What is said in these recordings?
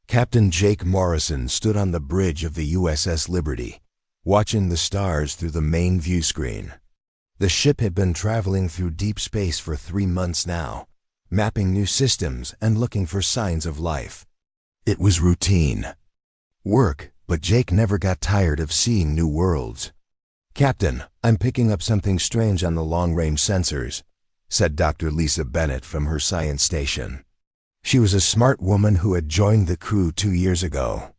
Captain Jake Morrison stood on the bridge of the USS Liberty, watching the stars through the main view screen. The ship had been traveling through deep space for 3 months now, mapping new systems and looking for signs of life. It was routine work, but Jake never got tired of seeing new worlds. "Captain, I'm picking up something strange on the long-range sensors," said Dr. Lisa Bennett from her science station. She was a smart woman who had joined the crew 2 years ago.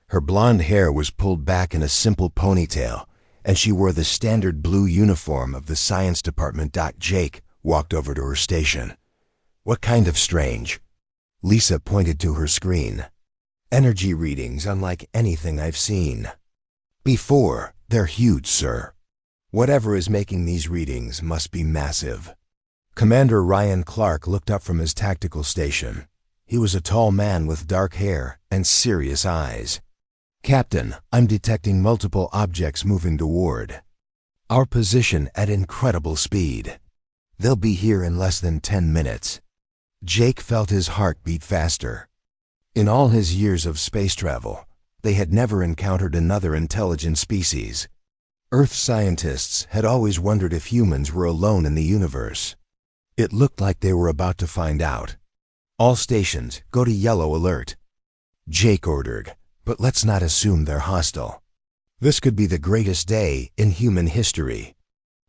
Her blonde hair was pulled back in a simple ponytail, and she wore the standard blue uniform of the science department. Jake walked over to her station. "What kind of strange?" Lisa pointed to her screen. "Energy readings unlike anything I've seen before. They're huge, sir. Whatever is making these readings must be massive." Commander Ryan Clark looked up from his tactical station. He was a tall man with dark hair and serious eyes. "Captain, I'm detecting multiple objects moving toward our position at incredible speed. They'll be here in less than 10 minutes. Jake felt his heart beat faster. In all his years of space travel, they had never encountered another intelligent species. Earth scientists had always wondered if humans were alone in the universe. It looked like they were about to find out. "All stations, go to yellow alert," Jake ordered, "but let's not assume they're hostile. This could be the greatest day in human history."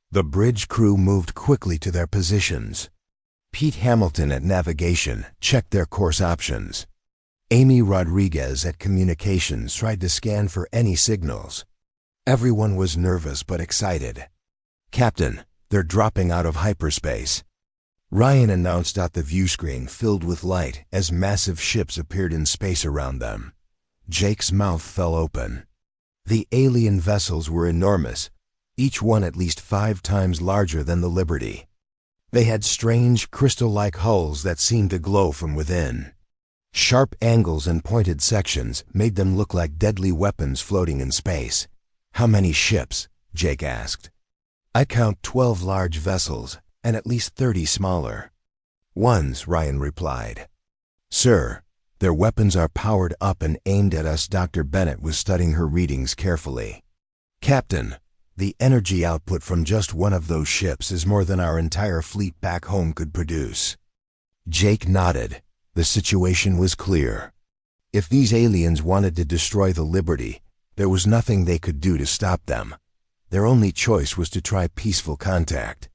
The bridge crew moved quickly to their positions. Pete Hamilton at navigation checked their course options. Amy Rodriguez at communications tried to scan for any signals. Everyone was nervous but excited. "Captain, they're dropping out of hyperspace," Ryan announced. The view screen filled with light as massive ships appeared in space around them. Jake's mouth fell open. The alien vessels were enormous, each one at least 5 times larger than the Liberty. They had strange, crystal-like hulls that seemed to glow from within. Sharp angles and pointed sections made them look like deadly weapons floating in space. "How many ships?" Jake asked. "I count 12 large vessels and at least 30 smaller ones," Ryan replied. "Sir, their weapons are powered up and aimed at us." Dr. Bennett was studying her readings carefully. "Captain, the energy output from just one of those ships is more than our entire fleet back home could produce." Jake nodded. The situation was clear. If these aliens wanted to destroy the Liberty, there was nothing they could do to stop them. Their only choice was to try peaceful contact.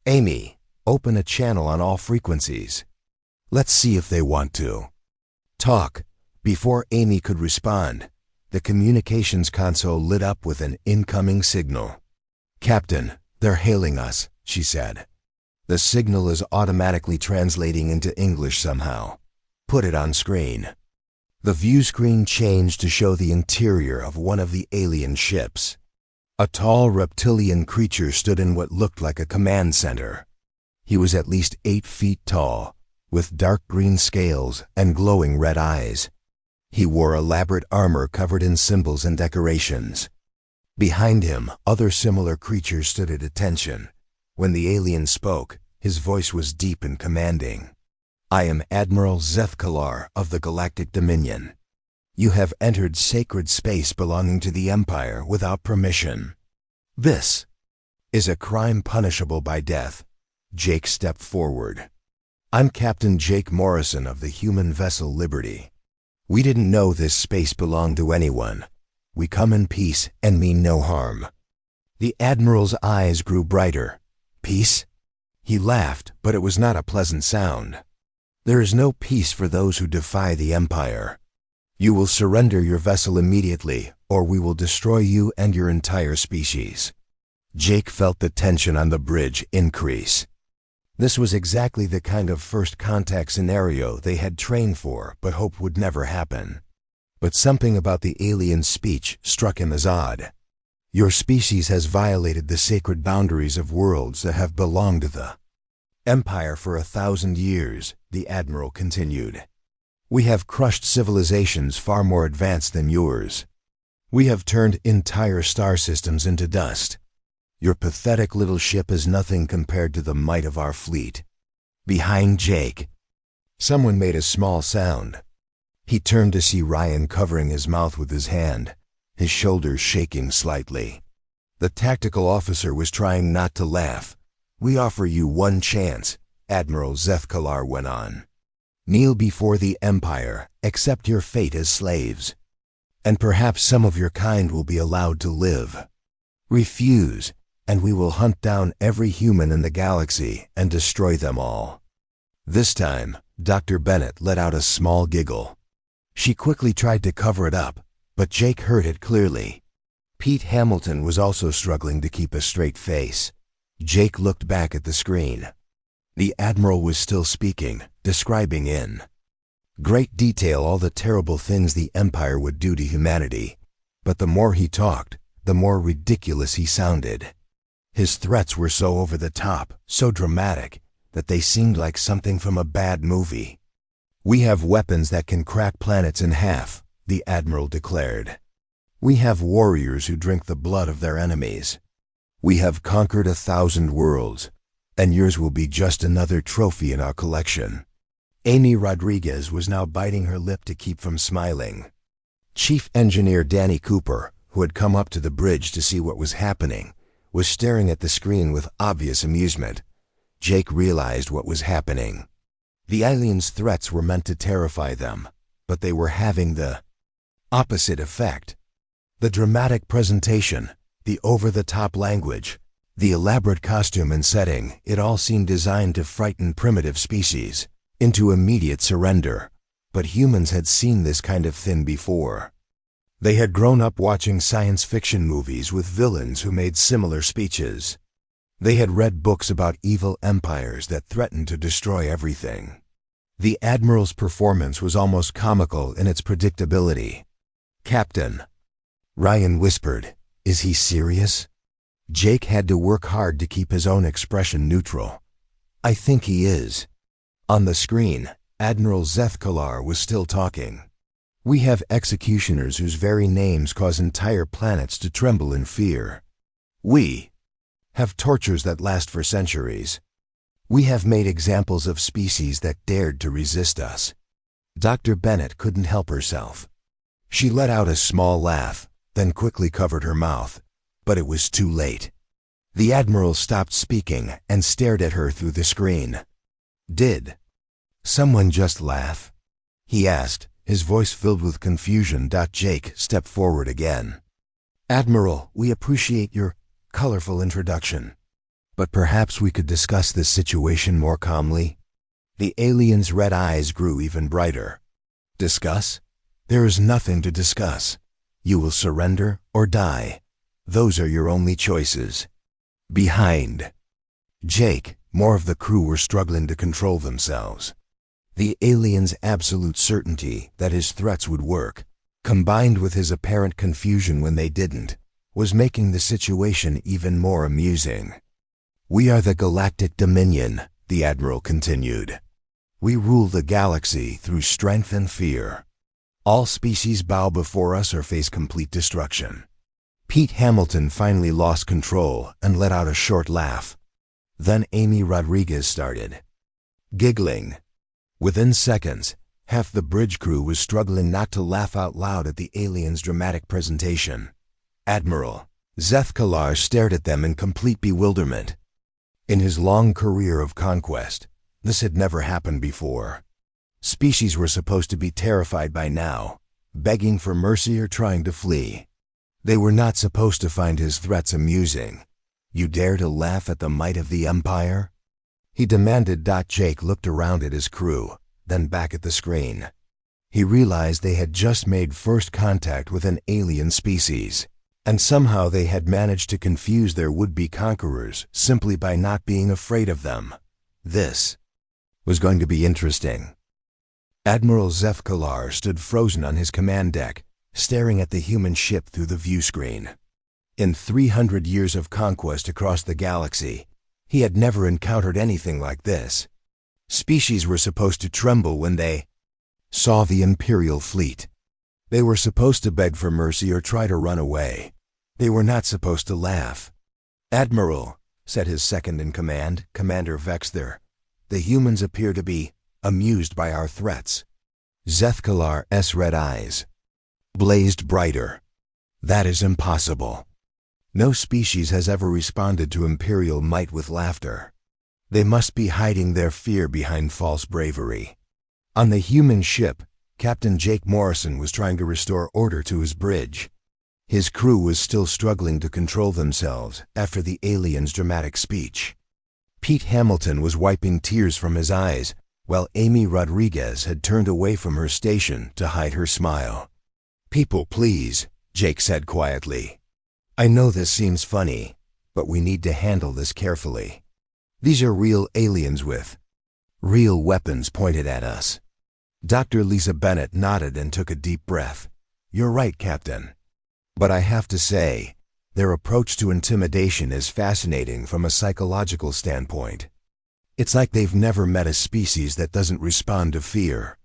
"Amy, open a channel on all frequencies. Let's see if they want to talk." Before Amy could respond, the communications console lit up with an incoming signal. "Captain, they're hailing us," she said. "The signal is automatically translating into English somehow. Put it on screen." The view screen changed to show the interior of one of the alien ships. A tall reptilian creature stood in what looked like a command center. He was at least 8 feet tall, with dark green scales and glowing red eyes. He wore elaborate armor covered in symbols and decorations. Behind him, other similar creatures stood at attention. When the alien spoke, his voice was deep and commanding. "I am Admiral Zethkalar of the Galactic Dominion. You have entered sacred space belonging to the Empire without permission. This is a crime punishable by death." Jake stepped forward. "I'm Captain Jake Morrison of the human vessel Liberty. We didn't know this space belonged to anyone. We come in peace and mean no harm." The Admiral's eyes grew brighter. "Peace?" He laughed, but it was not a pleasant sound. "There is no peace for those who defy the Empire. You will surrender your vessel immediately, or we will destroy you and your entire species." Jake felt the tension on the bridge increase. This was exactly the kind of first contact scenario they had trained for but hoped would never happen. But something about the alien's speech struck him as odd. "Your species has violated the sacred boundaries of worlds that have belonged to the Empire for 1,000 years, the Admiral continued. "We have crushed civilizations far more advanced than yours. We have turned entire star systems into dust. Your pathetic little ship is nothing compared to the might of our fleet." Behind Jake, someone made a small sound. He turned to see Ryan covering his mouth with his hand, his shoulders shaking slightly. The tactical officer was trying not to laugh. "We offer you one chance," Admiral Zethkalar went on. "Kneel before the Empire, accept your fate as slaves, and perhaps some of your kind will be allowed to live. Refuse, and we will hunt down every human in the galaxy and destroy them all." This time, Dr. Bennett let out a small giggle. She quickly tried to cover it up, but Jake heard it clearly. Pete Hamilton was also struggling to keep a straight face. Jake looked back at the screen. The Admiral was still speaking, describing in great detail all the terrible things the Empire would do to humanity. But the more he talked, the more ridiculous he sounded. His threats were so over the top, so dramatic, that they seemed like something from a bad movie. "We have weapons that can crack planets in half," the Admiral declared. "We have warriors who drink the blood of their enemies. We have conquered 1,000 worlds, and yours will be just another trophy in our collection." Amy Rodriguez was now biting her lip to keep from smiling. Chief Engineer Danny Cooper, who had come up to the bridge to see what was happening, was staring at the screen with obvious amusement. Jake realized what was happening. The aliens' threats were meant to terrify them, but they were having the opposite effect. The dramatic presentation, the over-the-top language, the elaborate costume and setting, it all seemed designed to frighten primitive species into immediate surrender. But humans had seen this kind of thing before. They had grown up watching science fiction movies with villains who made similar speeches. They had read books about evil empires that threatened to destroy everything. The Admiral's performance was almost comical in its predictability. "Captain," Ryan whispered, "is he serious?" Jake had to work hard to keep his own expression neutral. "I think he is." On the screen, Admiral Zethkalar was still talking. "We have executioners whose very names cause entire planets to tremble in fear. We have tortures that last for centuries. We have made examples of species that dared to resist us." Dr. Bennett couldn't help herself. She let out a small laugh, then quickly covered her mouth. But it was too late. The Admiral stopped speaking and stared at her through the screen. "Did someone just laugh?" he asked, his voice filled with confusion. Jake stepped forward again. "Admiral, we appreciate your colorful introduction, but perhaps we could discuss this situation more calmly." The alien's red eyes grew even brighter. "Discuss? There is nothing to discuss. You will surrender or die. Those are your only choices." Behind Jake, more of the crew were struggling to control themselves. The alien's absolute certainty that his threats would work, combined with his apparent confusion when they didn't, was making the situation even more amusing. "We are the Galactic Dominion," the Admiral continued. "We rule the galaxy through strength and fear. All species bow before us or face complete destruction." Pete Hamilton finally lost control and let out a short laugh. Then Amy Rodriguez started giggling. Within seconds, half the bridge crew was struggling not to laugh out loud at the alien's dramatic presentation. Admiral Zethkalar stared at them in complete bewilderment. In his long career of conquest, this had never happened before. Species were supposed to be terrified by now, begging for mercy or trying to flee. They were not supposed to find his threats amusing. "You dare to laugh at the might of the Empire?" he demanded. Jake looked around at his crew, then back at the screen. He realized they had just made first contact with an alien species, and somehow they had managed to confuse their would-be conquerors simply by not being afraid of them. This was going to be interesting. Admiral Zethkalar stood frozen on his command deck, staring at the human ship through the view screen. In 300 years of conquest across the galaxy, he had never encountered anything like this. Species were supposed to tremble when they saw the Imperial fleet. They were supposed to beg for mercy or try to run away. They were not supposed to laugh. "Admiral," said his second-in-command, Commander Vexter, "the humans appear to be amused by our threats." Zethkalar's red eyes blazed brighter. That is impossible. No species has ever responded to Imperial might with laughter. They must be hiding their fear behind false bravery. On the human ship, Captain Jake Morrison was trying to restore order to his bridge. His crew was still struggling to control themselves after the alien's dramatic speech. Pete Hamilton was wiping tears from his eyes, while Amy Rodriguez had turned away from her station to hide her smile. "People, please," Jake said quietly. "I know this seems funny, but we need to handle this carefully. These are real aliens with real weapons pointed at us." Dr. Lisa Bennett nodded and took a deep breath. "You're right, Captain. But I have to say, their approach to intimidation is fascinating from a psychological standpoint. It's like they've never met a species that doesn't respond to fear."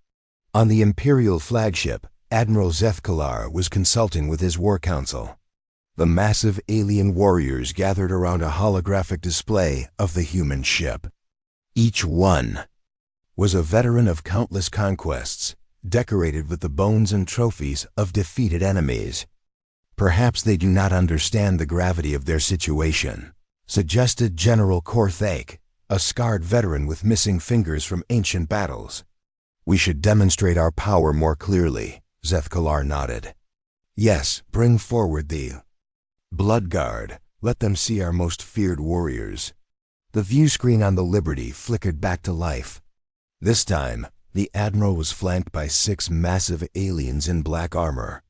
On the Imperial flagship, Admiral Zethkalar was consulting with his war council. The massive alien warriors gathered around a holographic display of the human ship. Each one was a veteran of countless conquests, decorated with the bones and trophies of defeated enemies. "Perhaps they do not understand the gravity of their situation," suggested General Korthake, a scarred veteran with missing fingers from ancient battles. "We should demonstrate our power more clearly," Zethkalar nodded. "Yes, bring forward the Blood Guard. Let them see our most feared warriors." The view screen on the Liberty flickered back to life. This time, the Admiral was flanked by 6 massive aliens in black armor.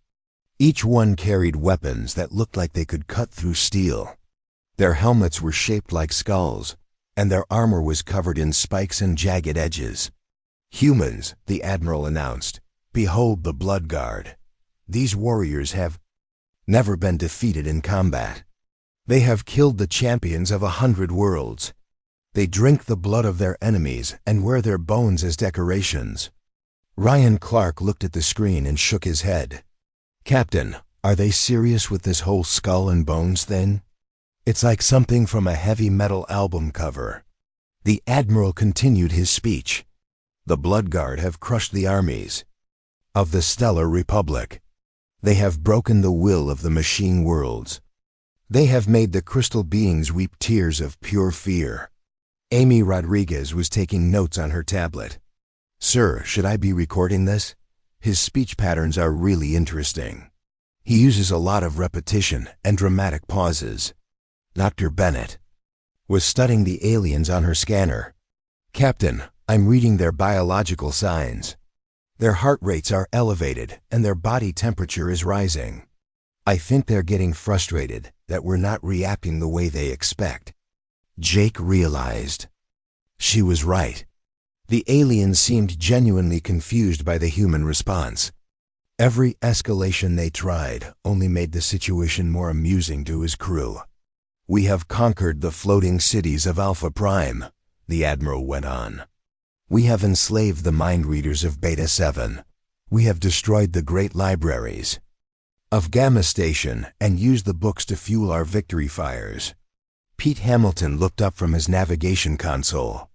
Each one carried weapons that looked like they could cut through steel. Their helmets were shaped like skulls, and their armor was covered in spikes and jagged edges. "Humans," the Admiral announced, "behold the Blood Guard. These warriors have never been defeated in combat. They have killed the champions of 100 worlds. They drink the blood of their enemies and wear their bones as decorations." Ryan Clark looked at the screen and shook his head. "Captain, are they serious with this whole skull and bones thing? It's like something from a heavy metal album cover." The Admiral continued his speech. "The Blood Guard have crushed the armies of the Stellar Republic. They have broken the will of the machine worlds. They have made the crystal beings weep tears of pure fear." Amy Rodriguez was taking notes on her tablet. "Sir, should I be recording this? His speech patterns are really interesting. He uses a lot of repetition and dramatic pauses." Dr. Bennett was studying the aliens on her scanner. "Captain, I'm reading their biological signs. Their heart rates are elevated and their body temperature is rising. I think they're getting frustrated that we're not reacting the way they expect." Jake realized she was right. The aliens seemed genuinely confused by the human response. Every escalation they tried only made the situation more amusing to his crew. "We have conquered the floating cities of Alpha Prime," the Admiral went on. "We have enslaved the mind readers of Beta 7. We have destroyed the great libraries of Gamma Station and used the books to fuel our victory fires." Pete Hamilton looked up from his navigation console.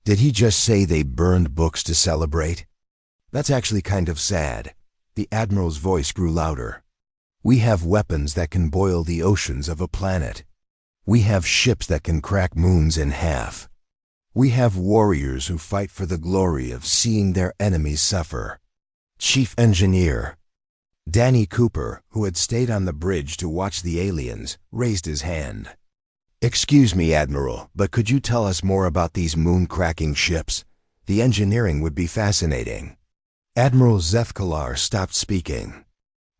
"Did he just say they burned books to celebrate? That's actually kind of sad." The Admiral's voice grew louder. "We have weapons that can boil the oceans of a planet. We have ships that can crack moons in half. We have warriors who fight for the glory of seeing their enemies suffer." Chief Engineer Danny Cooper, who had stayed on the bridge to watch the aliens, raised his hand. "Excuse me, Admiral, but could you tell us more about these moon-cracking ships? The engineering would be fascinating." Admiral Zethkalar stopped speaking.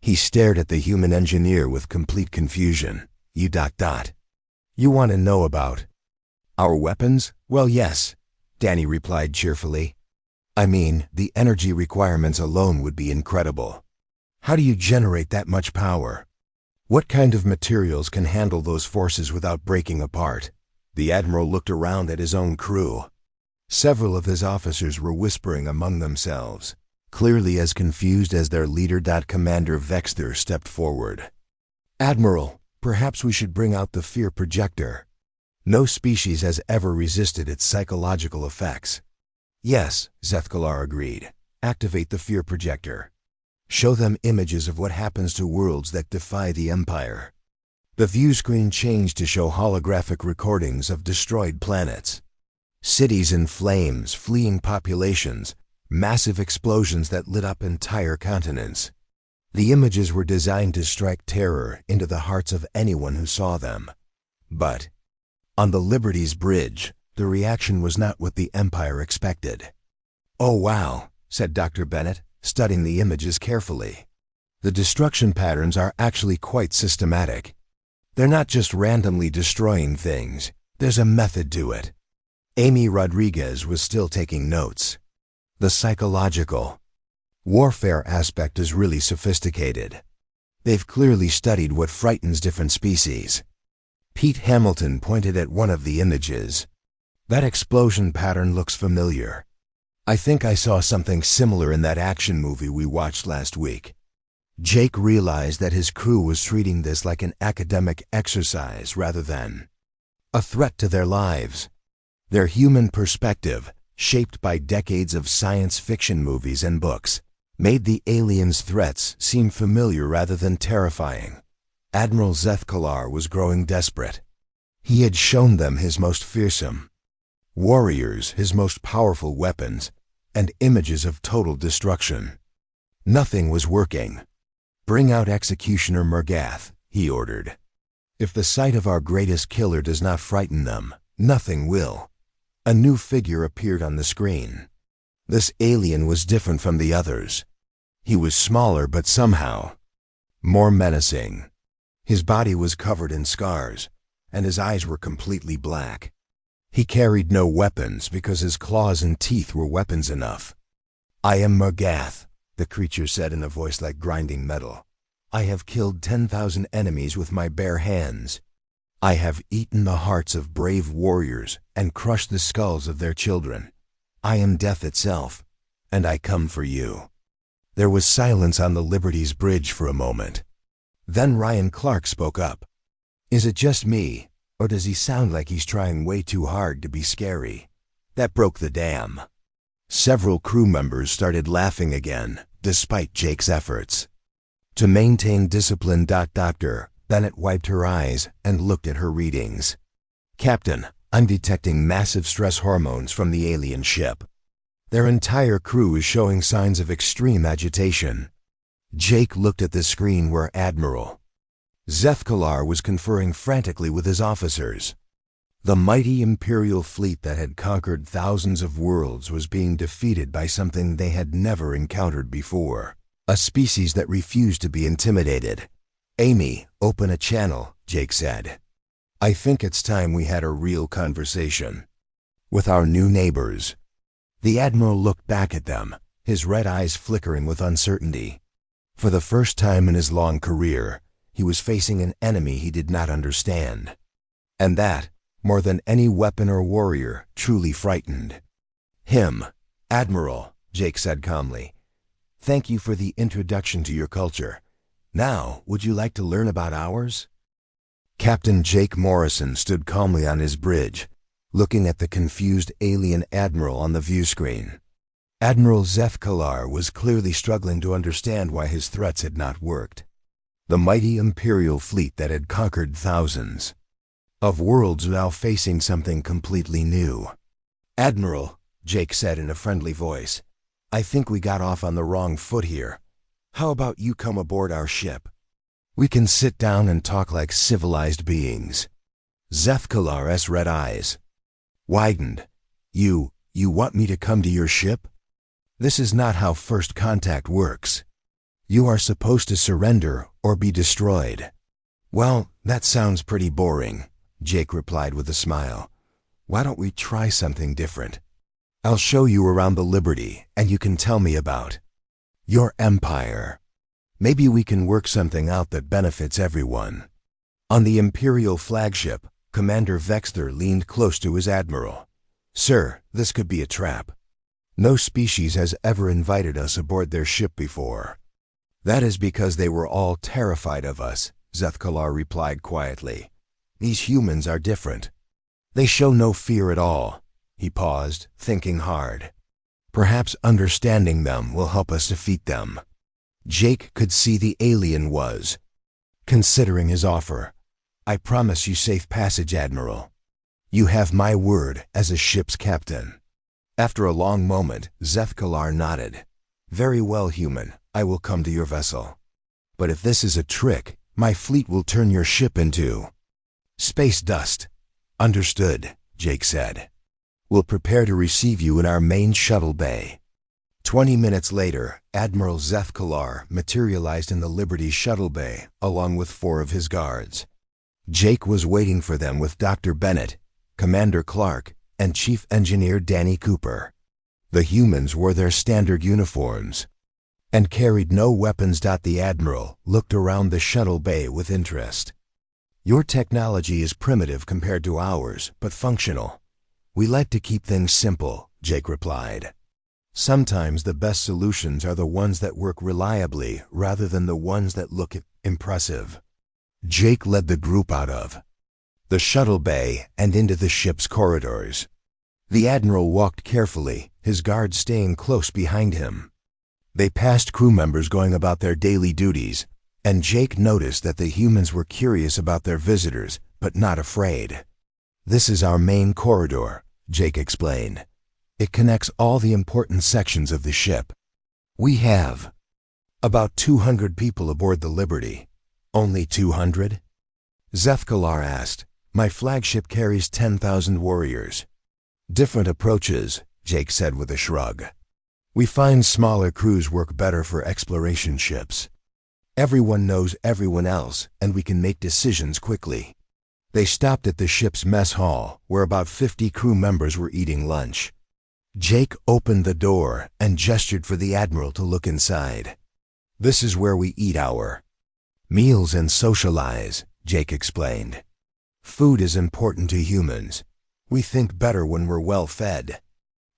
He stared at the human engineer with complete confusion. You want to know about our weapons? Well, yes," Danny replied cheerfully. "I mean, the energy requirements alone would be incredible. How do you generate that much power? What kind of materials can handle those forces without breaking apart?" The Admiral looked around at his own crew. Several of his officers were whispering among themselves, clearly as confused as their leader. Commander Vexter stepped forward. "Admiral, perhaps we should bring out the fear projector. No species has ever resisted its psychological effects." "Yes," Zethkalar agreed. Activate the fear projector. Show them images of what happens to worlds that defy the Empire. The view screen changed to show holographic recordings of destroyed planets. Cities in flames, fleeing populations, massive explosions that lit up entire continents. The images were designed to strike terror into the hearts of anyone who saw them. But on the Liberty's bridge, the reaction was not what the Empire expected. "Oh wow," said Dr. Bennett, studying the images carefully. "The destruction patterns are actually quite systematic. They're not just randomly destroying things. There's a method to it." Amy Rodriguez was still taking notes. "The psychological warfare aspect is really sophisticated. They've clearly studied what frightens different species." Pete Hamilton pointed at one of the images. "That explosion pattern looks familiar. I think I saw something similar in that action movie we watched last week." Jake realized that his crew was treating this like an academic exercise rather than a threat to their lives. Their human perspective, shaped by decades of science fiction movies and books, made the aliens' threats seem familiar rather than terrifying. Admiral Zethkalar was growing desperate. He had shown them his most fearsome warriors, his most powerful weapons, and images of total destruction. Nothing was working. "Bring out Executioner Murgath," he ordered. "If the sight of our greatest killer does not frighten them, nothing will." A new figure appeared on the screen. This alien was different from the others. He was smaller but somehow more menacing. His body was covered in scars, and his eyes were completely black. He carried no weapons because his claws and teeth were weapons enough. "I am Murgath," the creature said in a voice like grinding metal. "I have killed 10,000 enemies with my bare hands. I have eaten the hearts of brave warriors and crushed the skulls of their children. I am death itself, and I come for you." There was silence on the Liberty's bridge for a moment. Then Ryan Clark spoke up. "Is it just me, or does he sound like he's trying way too hard to be scary?" That broke the dam. Several crew members started laughing again, despite Jake's efforts. To maintain discipline, Dr. Bennett wiped her eyes and looked at her readings. "Captain, I'm detecting massive stress hormones from the alien ship. Their entire crew is showing signs of extreme agitation." Jake looked at the screen where Admiral Zethkalar was conferring frantically with his officers. The mighty Imperial fleet that had conquered thousands of worlds was being defeated by something they had never encountered before, a species that refused to be intimidated. "Amy, open a channel," Jake said. "I think it's time we had a real conversation with our new neighbors." The Admiral looked back at them, his red eyes flickering with uncertainty. For the first time in his long career, he was facing an enemy he did not understand. And that, more than any weapon or warrior, truly frightened him. "Admiral," Jake said calmly, "thank you for the introduction to your culture. Now, would you like to learn about ours?" Captain Jake Morrison stood calmly on his bridge, looking at the confused alien admiral on the view screen. Admiral Zethkalar was clearly struggling to understand why his threats had not worked. The mighty Imperial fleet that had conquered thousands of worlds now facing something completely new. "Admiral," Jake said in a friendly voice, "I think we got off on the wrong foot here. How about you come aboard our ship? We can sit down and talk like civilized beings." Zethkalar's red eyes widened. You want me to come to your ship? This is not how first contact works. You are supposed to surrender or be destroyed." "Well, that sounds pretty boring," Jake replied with a smile. "Why don't we try something different? I'll show you around the Liberty, and you can tell me about your empire. Maybe we can work something out that benefits everyone." On the Imperial flagship, Commander Vexter leaned close to his admiral. "Sir, this could be a trap. No species has ever invited us aboard their ship before." "That is because they were all terrified of us," Zethkalar replied quietly. "These humans are different. They show no fear at all." He paused, thinking hard. Perhaps understanding them will help us defeat them. Jake could see the alien was considering his offer. I promise you safe passage, Admiral. You have my word as a ship's captain. After a long moment, Zethkalar nodded. Very well, human, I will come to your vessel. But if this is a trick, my fleet will turn your ship into space dust. Understood, Jake said. We'll prepare to receive you in our main shuttle bay. 20 minutes later, Admiral Zethkalar materialized in the Liberty shuttle bay, along with 4 of his guards. Jake was waiting for them with Dr. Bennett, Commander Clark, and Chief Engineer Danny Cooper. The humans wore their standard uniforms and carried no weapons. The Admiral looked around the shuttle bay with interest. Your technology is primitive compared to ours, but functional. We like to keep things simple, Jake replied. Sometimes the best solutions are the ones that work reliably rather than the ones that look impressive. Jake led the group out of the shuttle bay and into the ship's corridors. The Admiral walked carefully, his guards staying close behind him. They passed crew members going about their daily duties, and Jake noticed that the humans were curious about their visitors, but not afraid. This is our main corridor, Jake explained. It connects all the important sections of the ship. We have about 200 people aboard the Liberty. Only 200? Zethkalar asked. My flagship carries 10,000 warriors. Different approaches, Jake said with a shrug. We find smaller crews work better for exploration ships. Everyone knows everyone else, and we can make decisions quickly. They stopped at the ship's mess hall, where about 50 crew members were eating lunch. Jake opened the door and gestured for the Admiral to look inside. This is where we eat our meals and socialize, Jake explained. Food is important to humans. We think better when we're well fed.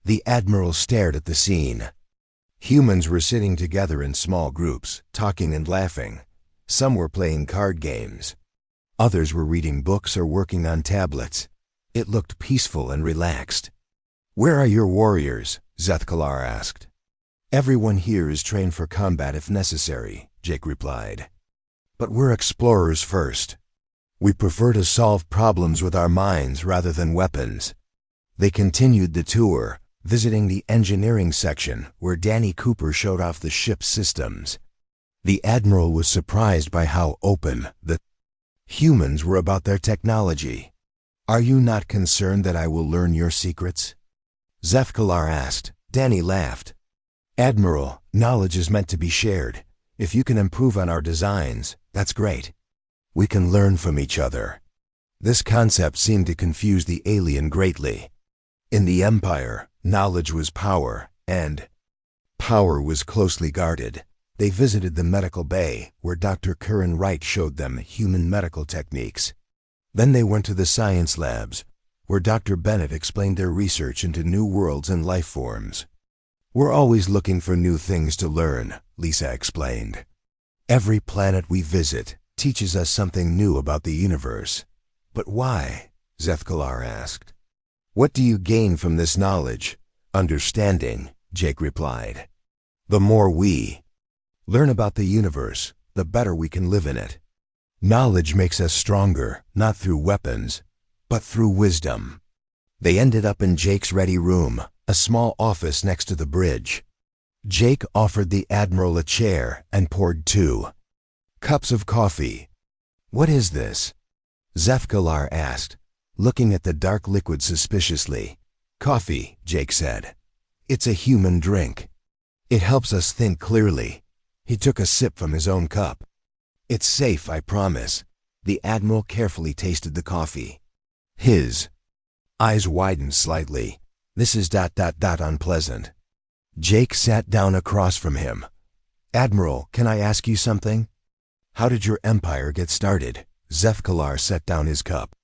The Admiral stared at the scene. Humans were sitting together in small groups, talking and laughing. Some were playing card games. Others were reading books or working on tablets. It looked peaceful and relaxed. Where are your warriors? Zethkalar asked. Everyone here is trained for combat if necessary, Jake replied. But we're explorers first. We prefer to solve problems with our minds rather than weapons. They continued the tour, visiting the engineering section where Danny Cooper showed off the ship's systems. The Admiral was surprised by how open the humans were about their technology. Are you not concerned that I will learn your secrets? Zethkalar asked. Danny laughed. Admiral, knowledge is meant to be shared. If you can improve on our designs, that's great. We can learn from each other. This concept seemed to confuse the alien greatly. In the Empire, knowledge was power, and power was closely guarded. They visited the medical bay, where Dr. Curran Wright showed them human medical techniques. Then they went to the science labs, where Dr. Bennett explained their research into new worlds and life forms. We're always looking for new things to learn, Lisa explained. Every planet we visit teaches us something new about the universe. But why? Zethkalar asked. What do you gain from this knowledge? Understanding, Jake replied. The more we learn about the universe, the better we can live in it. Knowledge makes us stronger, not through weapons, but through wisdom. They ended up in Jake's ready room, a small office next to the bridge. Jake offered the Admiral a chair and poured 2 cups of coffee. What is this? Zethkalar asked, looking at the dark liquid suspiciously. Coffee, Jake said. It's a human drink. It helps us think clearly. He took a sip from his own cup. It's safe, I promise. The Admiral carefully tasted the coffee. His eyes widened slightly. This is ... unpleasant. Jake sat down across from him. Admiral, can I ask you something? How did your empire get started? Zethkalar set down his cup.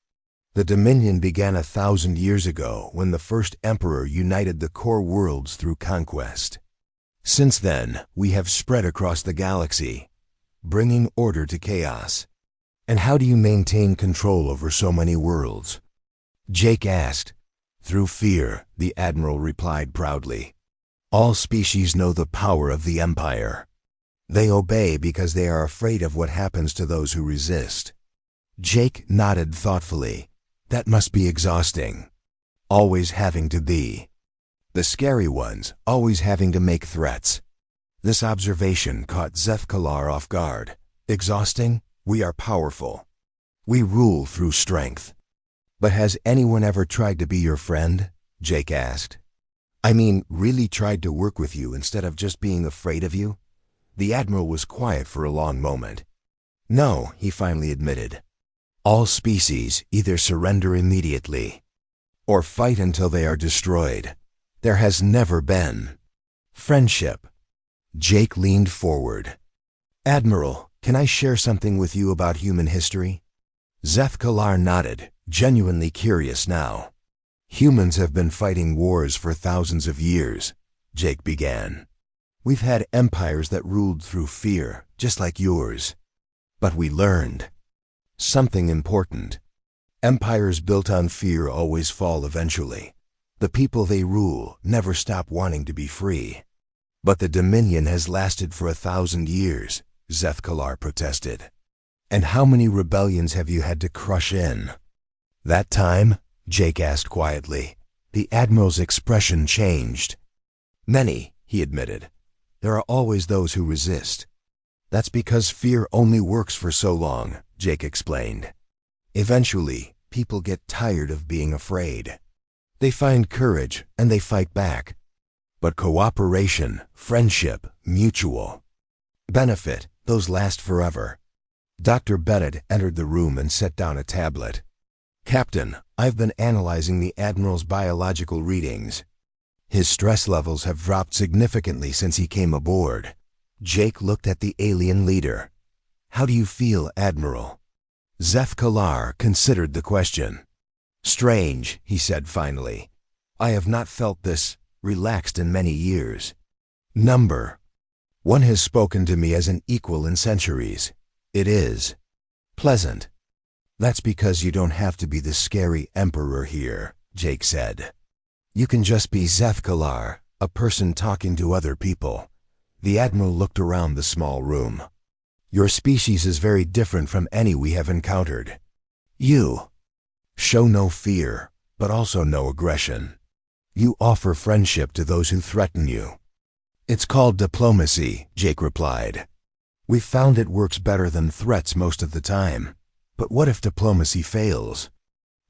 The Dominion began 1,000 years ago when the first emperor united the core worlds through conquest. Since then, we have spread across the galaxy, bringing order to chaos. And how do you maintain control over so many worlds? Jake asked. Through fear, the Admiral replied proudly. All species know the power of the Empire. They obey because they are afraid of what happens to those who resist. Jake nodded thoughtfully. That must be exhausting. Always having to be the scary ones, always having to make threats. This observation caught Zethkalar off guard. Exhausting? We are powerful. We rule through strength. But has anyone ever tried to be your friend? Jake asked. I mean, really tried to work with you instead of just being afraid of you? The Admiral was quiet for a long moment. No, he finally admitted. All species either surrender immediately or fight until they are destroyed. There has never been friendship. Jake leaned forward. Admiral, can I share something with you about human history? Zethkalar nodded, genuinely curious now. Humans have been fighting wars for thousands of years, Jake began. We've had empires that ruled through fear, just like yours. But we learned something important. Empires built on fear always fall eventually. The people they rule never stop wanting to be free. But the Dominion has lasted for 1,000 years, Zethkalar protested. And how many rebellions have you had to crush in? That time? Jake asked quietly. The Admiral's expression changed. Many, he admitted. There are always those who resist. That's because fear only works for so long, Jake explained. Eventually, people get tired of being afraid. They find courage and they fight back. But cooperation, friendship, mutual benefit, those last forever. Dr. Bennett entered the room and set down a tablet. Captain, I've been analyzing the Admiral's biological readings. His stress levels have dropped significantly since he came aboard. Jake looked at the alien leader. How do you feel, Admiral? Zethkalar considered the question. Strange, he said finally. I have not felt this relaxed in many years. Number. One has spoken to me as an equal in centuries. It is pleasant. That's because you don't have to be the scary emperor here, Jake said. You can just be Zethkalar, a person talking to other people. The Admiral looked around the small room. Your species is very different from any we have encountered. You show no fear, but also no aggression. You offer friendship to those who threaten you. It's called diplomacy, Jake replied. We've found it works better than threats most of the time. But what if diplomacy fails?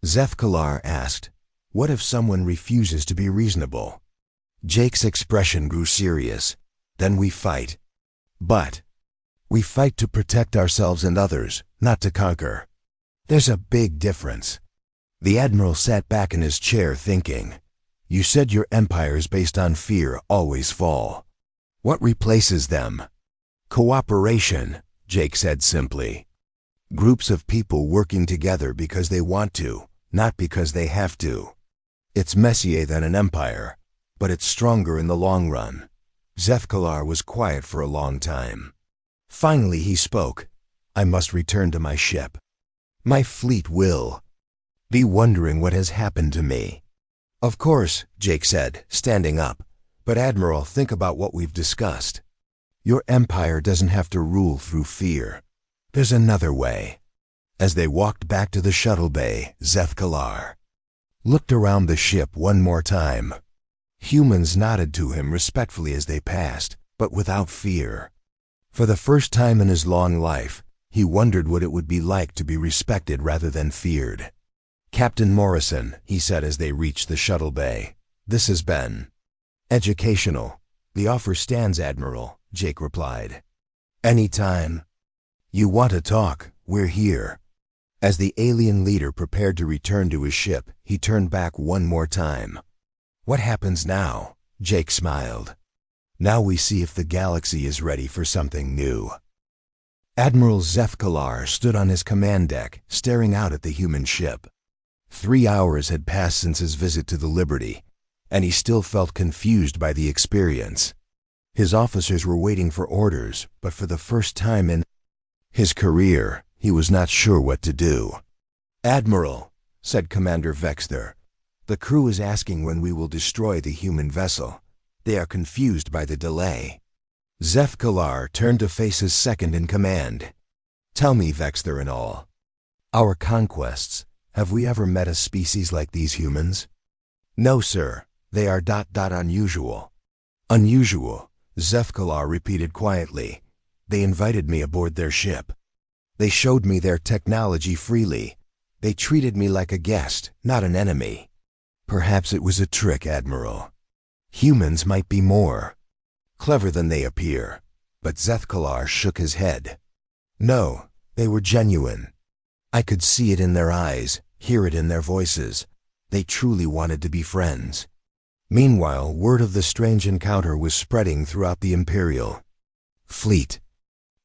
Zethkalar asked. What if someone refuses to be reasonable? Jake's expression grew serious. Then we fight. But we fight to protect ourselves and others, not to conquer. There's a big difference. The Admiral sat back in his chair thinking. You said your empires based on fear always fall. What replaces them? Cooperation, Jake said simply. Groups of people working together because they want to, not because they have to. It's messier than an empire, but it's stronger in the long run. Zethkalar was quiet for a long time. Finally he spoke. I must return to my ship. My fleet will be wondering what has happened to me. Of course, Jake said, standing up. But Admiral, think about what we've discussed. Your empire doesn't have to rule through fear. There's another way. As they walked back to the shuttle bay, Zethkalar looked around the ship one more time. Humans nodded to him respectfully as they passed, but without fear. For the first time in his long life, he wondered what it would be like to be respected rather than feared. Captain Morrison, he said as they reached the shuttle bay. This has been educational. The offer stands, Admiral, Jake replied. Anytime you want to talk, we're here. As the alien leader prepared to return to his ship, he turned back one more time. What happens now? Jake smiled. Now we see if the galaxy is ready for something new. Admiral Zethkalar stood on his command deck, staring out at the human ship. 3 hours had passed since his visit to the Liberty, and he still felt confused by the experience. His officers were waiting for orders, but for the first time in his career, he was not sure what to do. Admiral, said Commander Vexter, the crew is asking when we will destroy the human vessel. They are confused by the delay. Zeth-Kalar turned to face his second-in-command. Tell me, Vexter and all. Our conquests, have we ever met a species like these humans? No, sir. They are unusual. Unusual, Zeth-Kalar repeated quietly. They invited me aboard their ship. They showed me their technology freely. They treated me like a guest, not an enemy. Perhaps it was a trick, Admiral. Humans might be more clever than they appear, but Zeth-Kalar shook his head. No, they were genuine. I could see it in their eyes, hear it in their voices. They truly wanted to be friends. Meanwhile, word of the strange encounter was spreading throughout the Imperial fleet.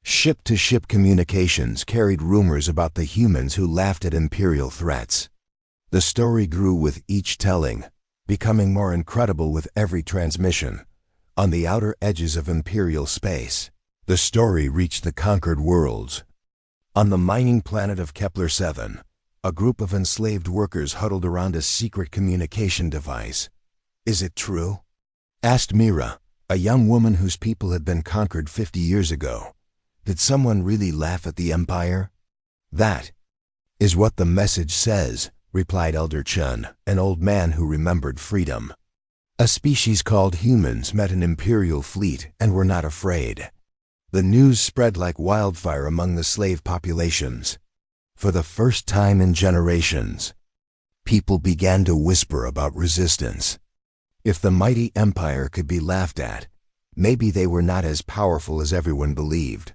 Ship-to-ship communications carried rumors about the humans who laughed at Imperial threats. The story grew with each telling, becoming more incredible with every transmission. On the outer edges of Imperial space, the story reached the conquered worlds. On the mining planet of Kepler-7, a group of enslaved workers huddled around a secret communication device. Is it true? Asked Mira, a young woman whose people had been conquered 50 years ago. Did someone really laugh at the Empire? That is what the message says, replied Elder Chun, an old man who remembered freedom. A species called humans met an Imperial fleet and were not afraid. The news spread like wildfire among the slave populations. For the first time in generations, people began to whisper about resistance. If the mighty Empire could be laughed at, maybe they were not as powerful as everyone believed.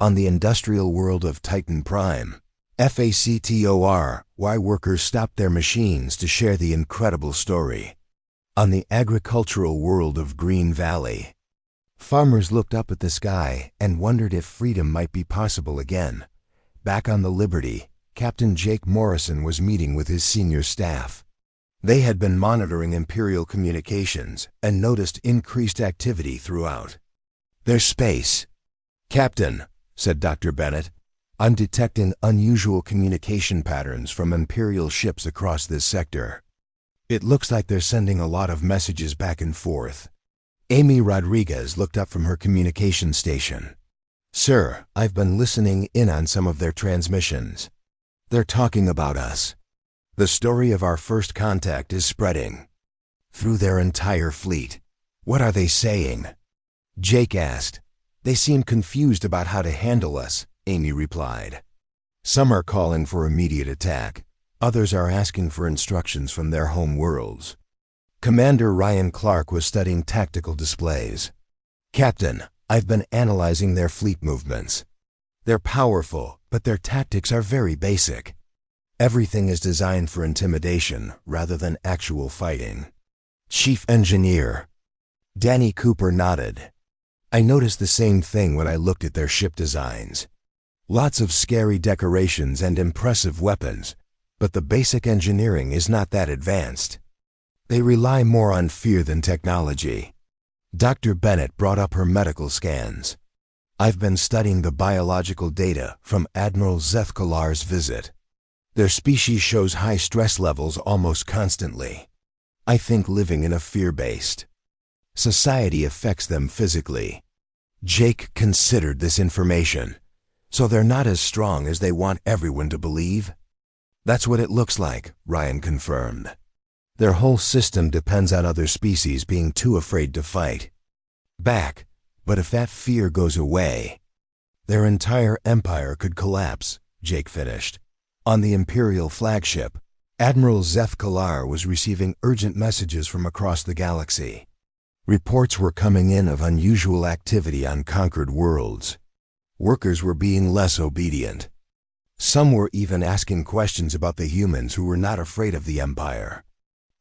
On the industrial world of Titan Prime, FACTORY workers stopped their machines to share the incredible story. On the agricultural world of Green Valley, farmers looked up at the sky and wondered if freedom might be possible again. Back on the Liberty, Captain Jake Morrison was meeting with his senior staff. They had been monitoring Imperial communications and noticed increased activity throughout their space. Captain, said Dr. Bennett, I'm detecting unusual communication patterns from Imperial ships across this sector. It looks like they're sending a lot of messages back and forth. Amy Rodriguez looked up from her communication station. Sir, I've been listening in on some of their transmissions. They're talking about us. The story of our first contact is spreading through their entire fleet. What are they saying? Jake asked. They seem confused about how to handle us, Amy replied. Some are calling for immediate attack. Others are asking for instructions from their home worlds. Commander Ryan Clark was studying tactical displays. Captain, I've been analyzing their fleet movements. They're powerful, but their tactics are very basic. Everything is designed for intimidation rather than actual fighting. Chief Engineer Danny Cooper nodded. I noticed the same thing when I looked at their ship designs. Lots of scary decorations and impressive weapons, but the basic engineering is not that advanced. They rely more on fear than technology. Dr. Bennett brought up her medical scans. I've been studying the biological data from Admiral Zeth-Kalar's visit. Their species shows high stress levels almost constantly. I think living in a fear-based society affects them physically. Jake considered this information, so they're not as strong as they want everyone to believe. That's what it looks like, Ryan confirmed. Their whole system depends on other species being too afraid to fight back, but if that fear goes away, their entire empire could collapse, Jake finished. On the Imperial flagship, Admiral Zeth-Kalar was receiving urgent messages from across the galaxy. Reports were coming in of unusual activity on conquered worlds. Workers were being less obedient. Some were even asking questions about the humans who were not afraid of the Empire.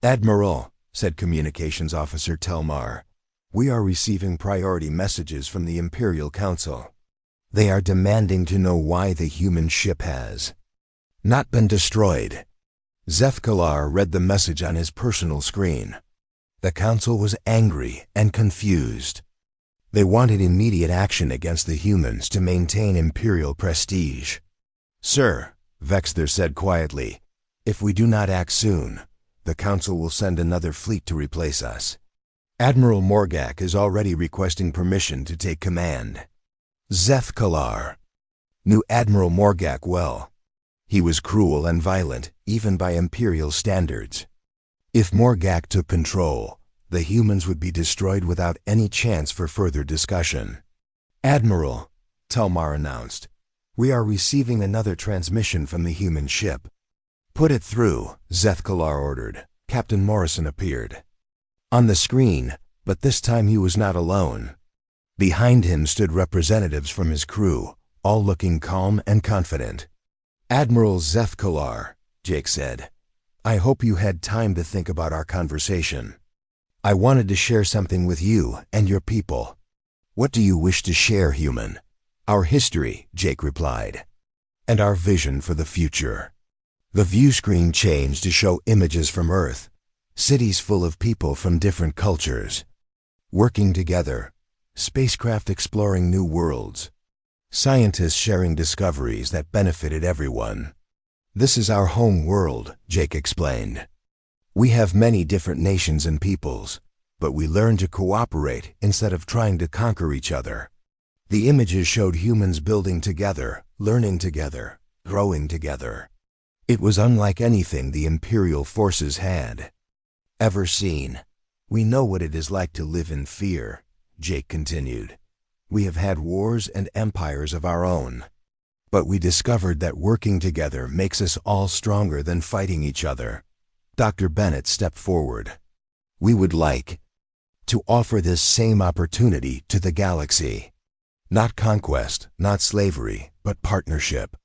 Admiral, said Communications Officer Telmar, we are receiving priority messages from the Imperial Council. They are demanding to know why the human ship has not been destroyed. Zeth-Kalar read the message on his personal screen. The Council was angry and confused. They wanted immediate action against the humans to maintain Imperial prestige. Sir, Vexter said quietly, if we do not act soon, the Council will send another fleet to replace us. Admiral Morgak is already requesting permission to take command. Zeth-Kalar knew Admiral Morgak well. He was cruel and violent, even by Imperial standards. If Morgak took control, the humans would be destroyed without any chance for further discussion. Admiral, Telmar announced, we are receiving another transmission from the human ship. Put it through, Zeth-Kalar ordered. Captain Morrison appeared on the screen, but this time he was not alone. Behind him stood representatives from his crew, all looking calm and confident. Admiral Zeth-Kalar, Jake said, I hope you had time to think about our conversation. I wanted to share something with you and your people. What do you wish to share, human? Our history, Jake replied, and our vision for the future. The view screen changed to show images from Earth, cities full of people from different cultures, working together, spacecraft exploring new worlds, scientists sharing discoveries that benefited everyone. This is our home world, Jake explained. We have many different nations and peoples, but we learn to cooperate instead of trying to conquer each other. The images showed humans building together, learning together, growing together. It was unlike anything the Imperial forces had ever seen. We know what it is like to live in fear, Jake continued. We have had wars and empires of our own. But we discovered that working together makes us all stronger than fighting each other. Dr. Bennett stepped forward. We would like to offer this same opportunity to the galaxy. Not conquest, not slavery, but partnership.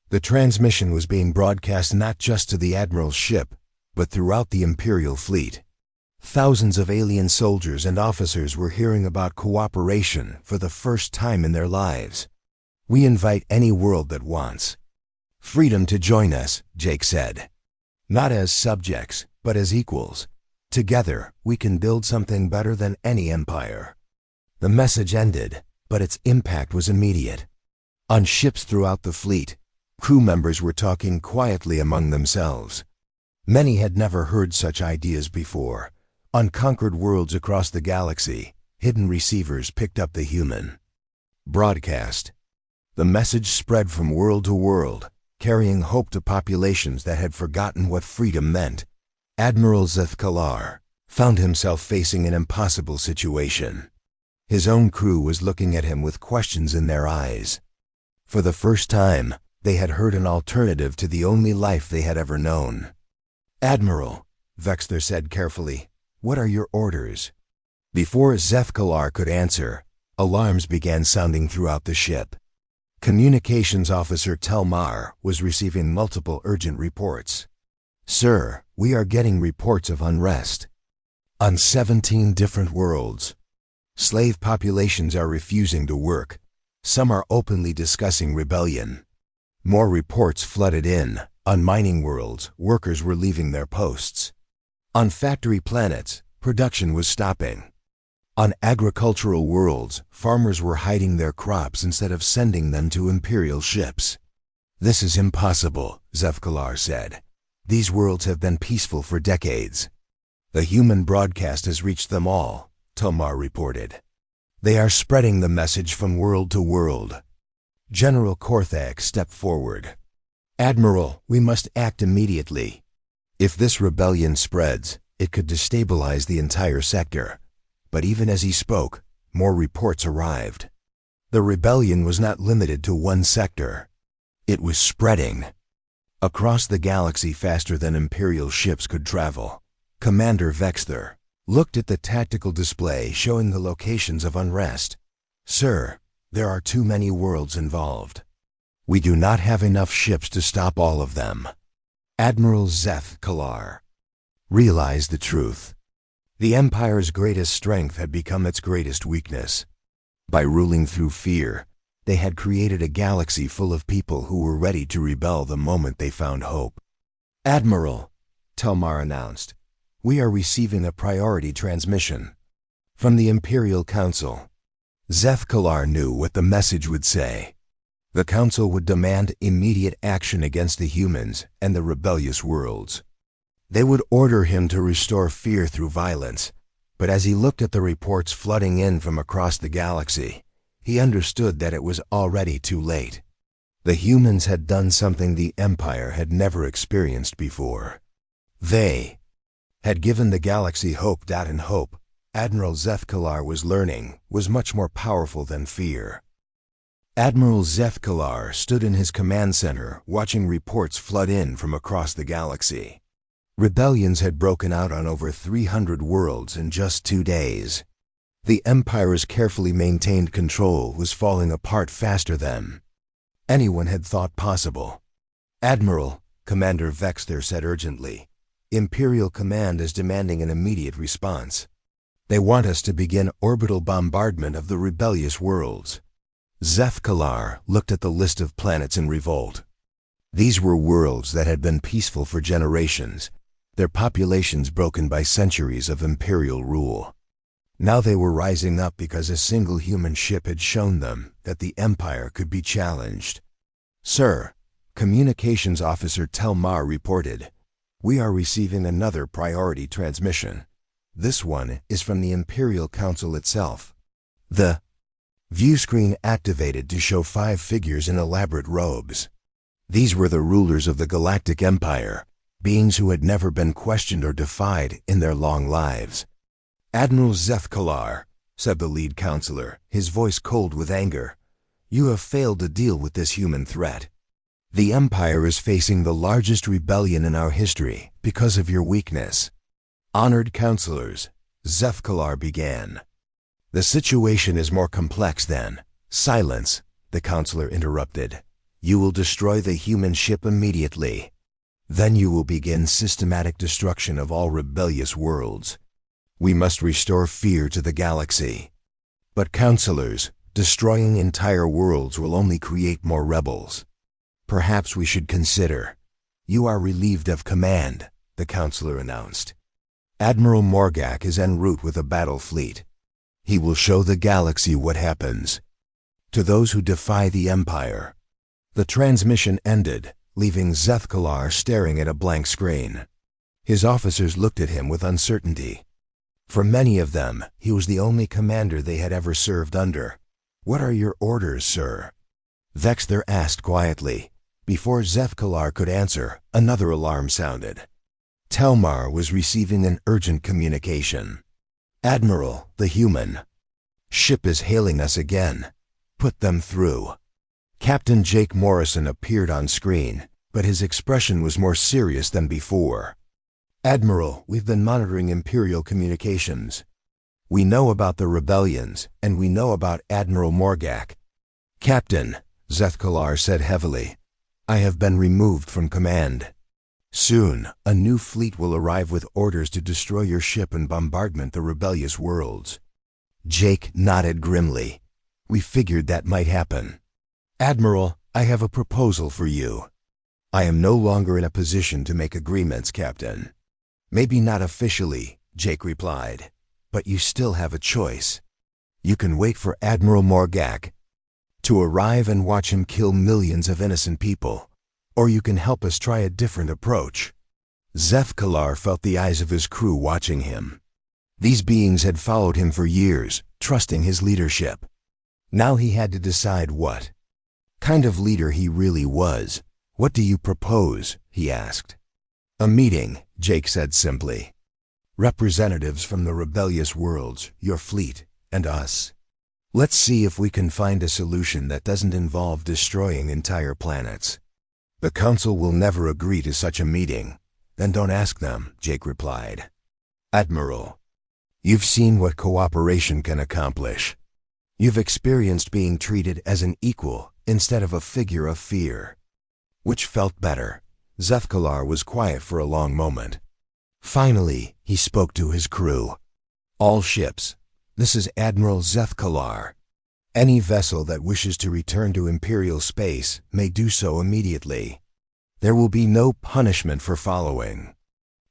The transmission was being broadcast not just to the Admiral's ship, but throughout the Imperial fleet. Thousands of alien soldiers and officers were hearing about cooperation for the first time in their lives. We invite any world that wants freedom to join us, Jake said. Not as subjects, but as equals. Together, we can build something better than any empire. The message ended, but its impact was immediate. On ships throughout the fleet, crew members were talking quietly among themselves. Many had never heard such ideas before. On conquered worlds across the galaxy, hidden receivers picked up the human broadcast. The message spread from world to world, carrying hope to populations that had forgotten what freedom meant. Admiral Zeth-Kalar found himself facing an impossible situation. His own crew was looking at him with questions in their eyes. For the first time, they had heard an alternative to the only life they had ever known. Admiral, Vexler said carefully, what are your orders? Before Zeth-Kalar could answer, alarms began sounding throughout the ship. Communications Officer Telmar was receiving multiple urgent reports. Sir, we are getting reports of unrest on 17 different worlds. Slave populations are refusing to work. Some are openly discussing rebellion. More reports flooded in. On mining worlds, workers were leaving their posts. On factory planets, production was stopping. On agricultural worlds, farmers were hiding their crops instead of sending them to Imperial ships. This is impossible, Zeth-Kalar said. These worlds have been peaceful for decades. The human broadcast has reached them all, Telmar reported. They are spreading the message from world to world. General Korthak stepped forward. Admiral, we must act immediately. If this rebellion spreads, it could destabilize the entire sector. But even as he spoke, more reports arrived. The rebellion was not limited to one sector. It was spreading across the galaxy faster than Imperial ships could travel. Commander Vexler looked at the tactical display showing the locations of unrest. Sir, there are too many worlds involved. We do not have enough ships to stop all of them. Admiral Zeth-Kalar realized the truth. The Empire's greatest strength had become its greatest weakness. By ruling through fear, they had created a galaxy full of people who were ready to rebel the moment they found hope. Admiral, Telmar announced, we are receiving a priority transmission from the Imperial Council. Zeth-Kalar knew what the message would say. The Council would demand immediate action against the humans and the rebellious worlds. They would order him to restore fear through violence, But as he looked at the reports flooding in from across the galaxy, he understood that it was already too late. The humans had done something the Empire had never experienced before. They had given the galaxy hope that, and hope, Admiral Zethkalar was learning, was much more powerful than fear. Admiral Zethkalar stood in his command center watching reports flood in from across the galaxy. Rebellions had broken out on over 300 worlds in just 2 days. The Empire's carefully maintained control was falling apart faster than anyone had thought possible. "Admiral," Commander Vexter said urgently, "Imperial Command is demanding an immediate response. They want us to begin orbital bombardment of the rebellious worlds." Zethkalar looked at the list of planets in revolt. These were worlds that had been peaceful for generations, their populations broken by centuries of imperial rule. Now they were rising up because a single human ship had shown them that the Empire could be challenged. "Sir," Communications Officer Telmar reported, "we are receiving another priority transmission. This one is from the Imperial Council itself." The view screen activated to show 5 figures in elaborate robes. These were the rulers of the Galactic Empire, beings who had never been questioned or defied in their long lives. "Admiral Zethkalar," said the lead counselor, his voice cold with anger, "you have failed to deal with this human threat. The Empire is facing the largest rebellion in our history because of your weakness." "Honored counselors," Zethkalar began, "the situation is more complex than—" "Silence," the counselor interrupted. "You will destroy the human ship immediately. Then you will begin systematic destruction of all rebellious worlds. We must restore fear to the galaxy." "But counselors, destroying entire worlds will only create more rebels. Perhaps we should consider—" "You are relieved of command," the counselor announced. "Admiral Morgak is en route with a battle fleet. He will show the galaxy what happens to those who defy the Empire." The transmission ended, leaving Zethkalar staring at a blank screen. His officers looked at him with uncertainty. For many of them, he was the only commander they had ever served under. "What are your orders, sir?" Vexter asked quietly. Before Zethkalar could answer, another alarm sounded. Telmar was receiving an urgent communication. "Admiral, the human ship is hailing us again. Put them through." Captain Jake Morrison appeared on screen, but his expression was more serious than before. "Admiral, we've been monitoring Imperial communications. We know about the rebellions, and we know about Admiral Morgak." "Captain," Zethkalar said heavily, "I have been removed from command. Soon, a new fleet will arrive with orders to destroy your ship and bombardment the rebellious worlds." Jake nodded grimly. "We figured that might happen." "Admiral, I have a proposal for you." "I am no longer in a position to make agreements, Captain." "Maybe not officially," Jake replied, "but you still have a choice. You can wait for Admiral Morgak to arrive and watch him kill millions of innocent people, or you can help us try a different approach." Zethkalar felt the eyes of his crew watching him. These beings had followed him for years, trusting his leadership. Now he had to decide what kind of leader he really was. "What do you propose?" he asked. "A meeting," Jake said simply. "Representatives from the rebellious worlds, your fleet, and us. Let's see if we can find a solution that doesn't involve destroying entire planets." "The Council will never agree to such a meeting." "Then don't ask them," Jake replied. "Admiral, you've seen what cooperation can accomplish. You've experienced being treated as an equal instead of a figure of fear. Which felt better?" Zethkalar was quiet for a long moment. Finally, he spoke to his crew. "All ships, this is Admiral Zethkalar. Any vessel that wishes to return to Imperial space may do so immediately. There will be no punishment for following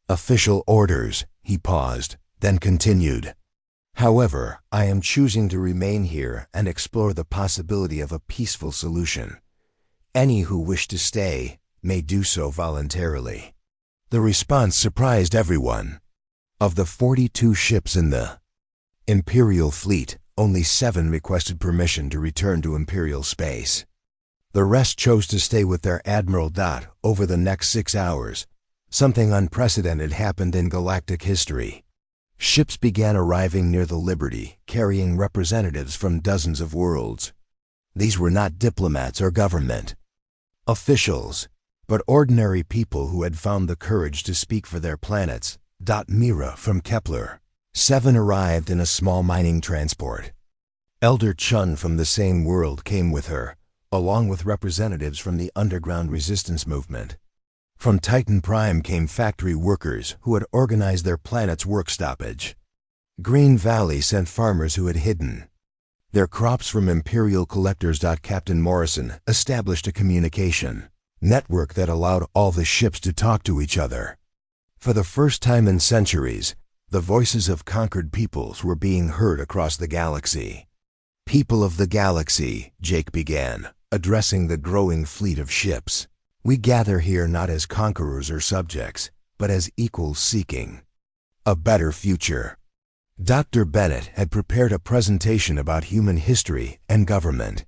official orders." He paused, then continued. "However, I am choosing to remain here and explore the possibility of a peaceful solution. Any who wish to stay may do so voluntarily." The response surprised everyone. Of the 42 ships in the Imperial fleet, only 7 requested permission to return to Imperial space. The rest chose to stay with their Admiral. Over the next 6 hours, something unprecedented happened in galactic history. Ships began arriving near the Liberty, carrying representatives from dozens of worlds. These were not diplomats or government officials, but ordinary people who had found the courage to speak for their planets. Mira from Kepler 7 arrived in a small mining transport. Elder Chun from the same world came with her, along with representatives from the underground resistance movement. From Titan Prime came factory workers who had organized their planet's work stoppage. Green Valley sent farmers who had hidden their crops from Imperial collectors. Captain Morrison established a communication network that allowed all the ships to talk to each other. For the first time in centuries, the voices of conquered peoples were being heard across the galaxy. People of the galaxy, Jake began, addressing the growing fleet of ships. We gather here not as conquerors or subjects, but as equals seeking a better future. Dr. Bennett had prepared a presentation about human history and government.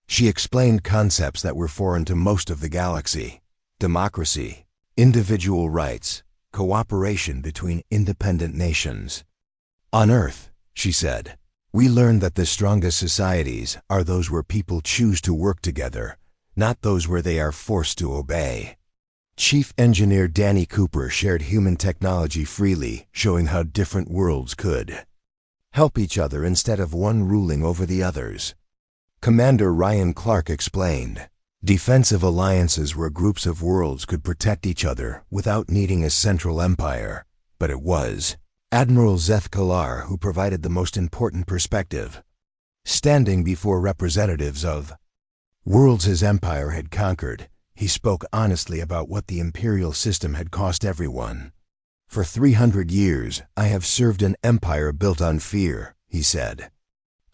She explained concepts that were foreign to most of the galaxy: democracy, individual rights, cooperation between independent nations. On Earth, she said, we learned that the strongest societies are those where people choose to work together, not those where they are forced to obey. Chief Engineer Danny Cooper shared human technology freely, showing how different worlds could help each other instead of one ruling over the others. Commander Ryan Clark explained, defensive alliances where groups of worlds could protect each other without needing a central empire. But it was Admiral Zeth Kalar who provided the most important perspective. Standing before representatives of worlds his empire had conquered, he spoke honestly about what the imperial system had cost everyone. For 300 years, I have served an empire built on fear, he said.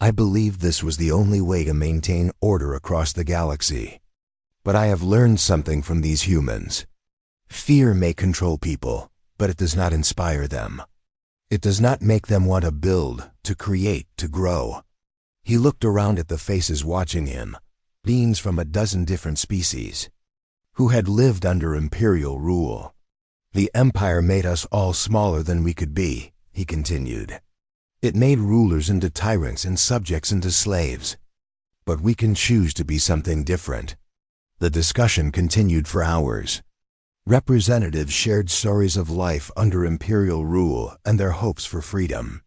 I believed this was the only way to maintain order across the galaxy. But I have learned something from these humans. Fear may control people, but it does not inspire them. It does not make them want to build, to create, to grow. He looked around at the faces watching him, beings from a dozen different species, who had lived under imperial rule. The empire made us all smaller than we could be, he continued. It made rulers into tyrants and subjects into slaves. But we can choose to be something different. The discussion continued for hours. Representatives shared stories of life under imperial rule and their hopes for freedom.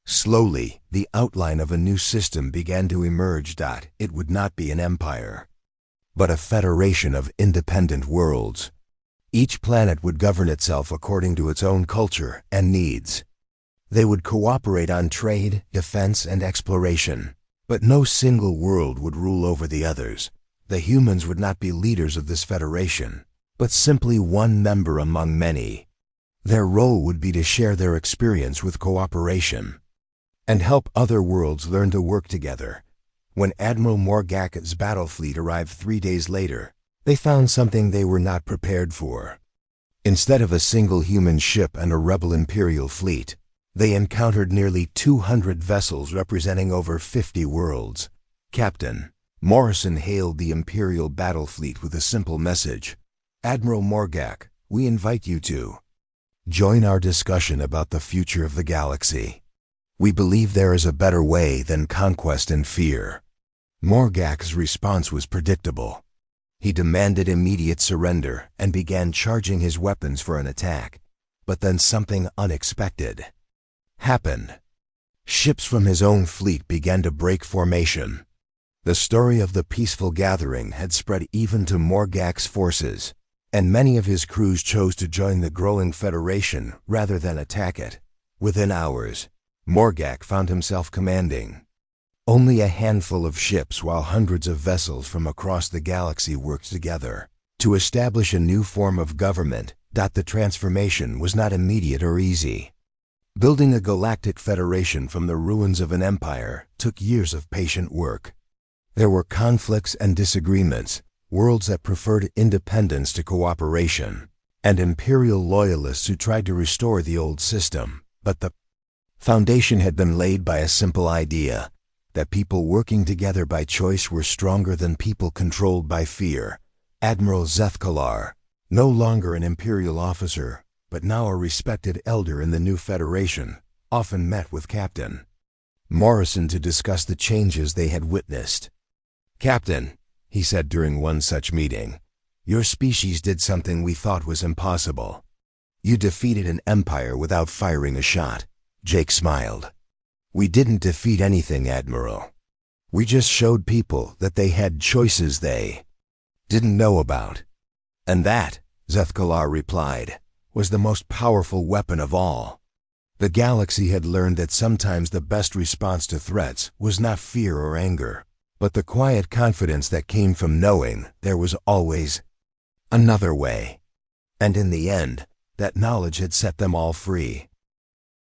Slowly, the outline of a new system began to emerge. It would not be an empire, but a federation of independent worlds. Each planet would govern itself according to its own culture and needs. They would cooperate on trade, defense, and exploration. But no single world would rule over the others. The humans would not be leaders of this federation, but simply one member among many. Their role would be to share their experience with cooperation and help other worlds learn to work together. When Admiral Morgak's battle fleet arrived 3 days later, they found something they were not prepared for. Instead of a single human ship and a rebel imperial fleet, they encountered nearly 200 vessels representing over 50 worlds. Captain Morrison hailed the Imperial battle fleet with a simple message. Admiral Morgak, we invite you to join our discussion about the future of the galaxy. We believe there is a better way than conquest and fear. Morgak's response was predictable. He demanded immediate surrender and began charging his weapons for an attack. But then something unexpected happened. Ships from his own fleet began to break formation. The story of the peaceful gathering had spread even to Morgak's forces, and many of his crews chose to join the growing federation rather than attack it. Within hours, Morgak found himself commanding only a handful of ships while hundreds of vessels from across the galaxy worked together to establish a new form of government. The transformation was not immediate or easy. Building a galactic federation from the ruins of an empire took years of patient work. There were conflicts and disagreements, worlds that preferred independence to cooperation, and Imperial loyalists who tried to restore the old system. But the foundation had been laid by a simple idea, that people working together by choice were stronger than people controlled by fear. Admiral Zethkalar, no longer an Imperial officer, but now a respected elder in the new Federation, often met with Captain Morrison to discuss the changes they had witnessed. "Captain," he said during one such meeting, "your species did something we thought was impossible. You defeated an empire without firing a shot." Jake smiled. "We didn't defeat anything, Admiral. We just showed people that they had choices they didn't know about. And that," Zethkalar replied, "was the most powerful weapon of all." The galaxy had learned that sometimes the best response to threats was not fear or anger, but the quiet confidence that came from knowing there was always another way. And in the end, that knowledge had set them all free.